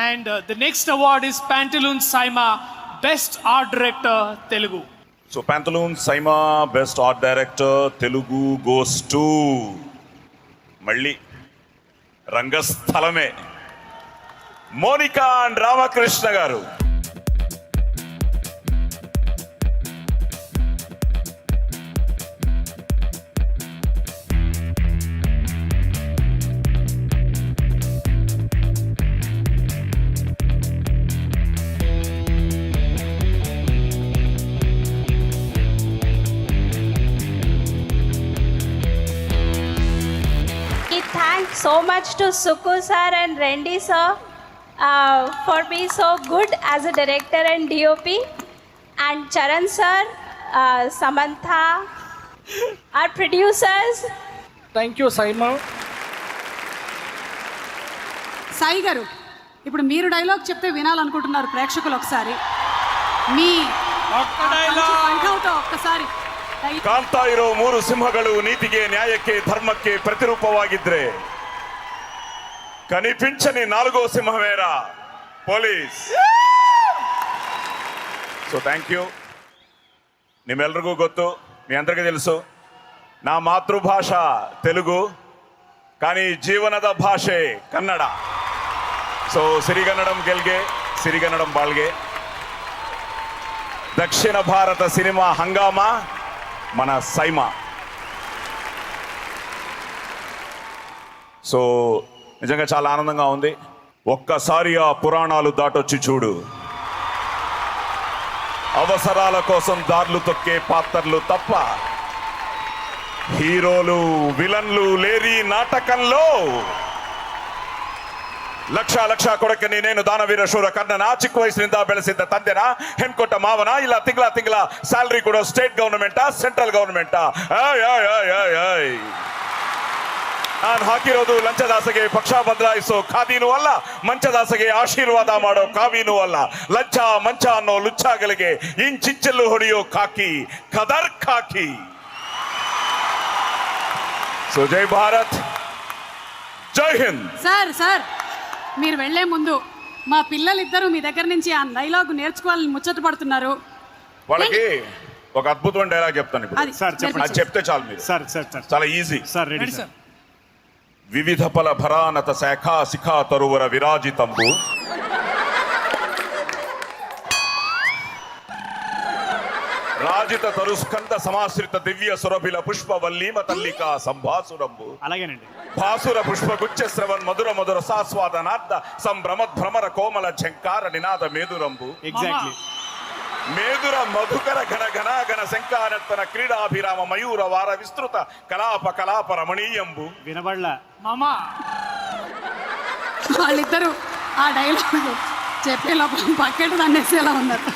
And the next award is Pantaloons Saima, Best Art Director, Telugu. So Pantaloons Saima, Best Art Director, Telugu goes to Malli Rangastalame, Monica and Ramakrishna garu. Thanks so much to Suku sir and Randy sir for being so good as a director and DOP, and Charan sir, Samantha, our producers. Thank you SIIMA. Sai గారు, ఇప్పుడు మీరు dialogue చెప్తే వినాలనుకుంటున్నారు ప్రేక్షకులు. ఒకసారి మీ కంఠంతో ఒక్కసారి ಕಾಣ್ತಾ ಇರೋ ಮೂರು ಸಿಂಹಗಳು ನೀತಿಗೆ, ನ್ಯಾಯಕ್ಕೆ, ಧರ್ಮಕ್ಕೆ ಪ್ರತಿರೂಪವಾಗಿದ್ರೆ ಕನಿಪಿಂಚನಿ ನಾಲ್ಗೋ ಸಿಂಹವೇರಾ ಪೊಲೀಸ್. So thank you. ನಿಮ್ಮೆಲ್ರಿಗೂ ಗೊತ್ತು, మీ అందరికీ తెలుసు, నా మాతృభాష తెలుగు, కానీ ಜೀವನದ ಭಾಷೆ ಕನ್ನಡ. ಸೊ ಸಿರಿಗನ್ನಡಂ ಗೆಲ್ಗೆ, ಸಿರಿಗನ್ನಡಂ ಬಾಳ್ಗೆ. దక్షిణ భారత సినిమా హంగామా మన సైమా. సో నిజంగా చాలా ఆనందంగా ఉంది. ఒక్కసారి ఆ పురాణాలు దాటొచ్చి చూడు. అవసరాల కోసం దారులు తొక్కే పాత్రలు తప్ప హీరోలు విలన్లు లేరి నాటకంలో. ಲಕ್ಷ ಕೊಡಕ್ಕೆ ನೀನೇನು ದಾನವೀರ ಶೂರ ಕರ್ಣನ, ಚಿಕ್ಕ ವಯಸ್ಸಿನಿಂದ ಬೆಳೆಸಿದ್ದ ತಂದೆನ, ಹೆಣ್ಕೊಟ್ಟ ಮಾವನ, ಇಲ್ಲ ತಿಂಗಳ ಸ್ಯಾಲರಿ ಕೊಡೋ ಸ್ಟೇಟ್ ಗವರ್ನಮೆಂಟಾ, ಸೆಂಟ್ರಲ್ ಗವರ್ನಮೆಂಟಾ? ನಾನು ಹಾಕಿರೋದು ಲಂಚದಾಸೆಗೆ ಪಕ್ಷ ಬದಲಾಯಿಸೋ ಖಾದಿನೂ ಅಲ್ಲ, ಮಂಚದಾಸೆಗೆ ಆಶೀರ್ವಾದ ಮಾಡೋ ಕಾವಿನೂ ಅಲ್ಲ. ಲಂಚ ಮಂಚ ಅನ್ನೋ ಲುಚ್ಚಾಗಳಿಗೆ ಇಂಚಿಂಚಲ್ಲು ಹೊಡೆಯೋ ಕಾಕಿ, ಖದರ್ ಖಾಕಿ. సో జై భారత్, జై హింద్. సార్ మీరు వెళ్లే ముందు మా పిల్లలిద్దరూ మీ దగ్గర నుంచి ఆ డైలాగ్ నేర్చుకోవాలని ముచ్చట పడుతున్నారు. వాళ్ళకి ఒక అద్భుతమైన డైలాగ్ చెప్తాను ఇప్పుడు. అది సార్ చెప్పండి. అది చెప్తే చాలు మీరు. సార్ చాలా ఈజీ. Sir ready sir. వివిధ ఫల భరానత శాఖా శిఖా తరువర విరాజితంబు, రాజిత తరుస్కంద సమాశ్రిత దివ్య సురభిల పుష్పవల్లీమ తల్లికా సంభాసురంబు. అలాగేనండి. భాసుర పుష్పగుచ్చ శ్రవన్ మధుర మధుర సాస్వాదనార్థ సంభ్రమద్ భ్రమర కోమల ఝంకార నినాద మేదురంబు. ఎగ్జాక్ట్లీ. మేదుర మధుకర ఘన ఘనాఘన శంకానర్తన క్రీడాభిరామ మయూర వార విస్తృత కలాప రమణీయంబు. వినబడలా Mama. వాళ్ళిద్దరూ ఆ డైలాగ్ చెప్పే లోపల పక్కెట్ దాన్నేసేలా ఉన్నారు.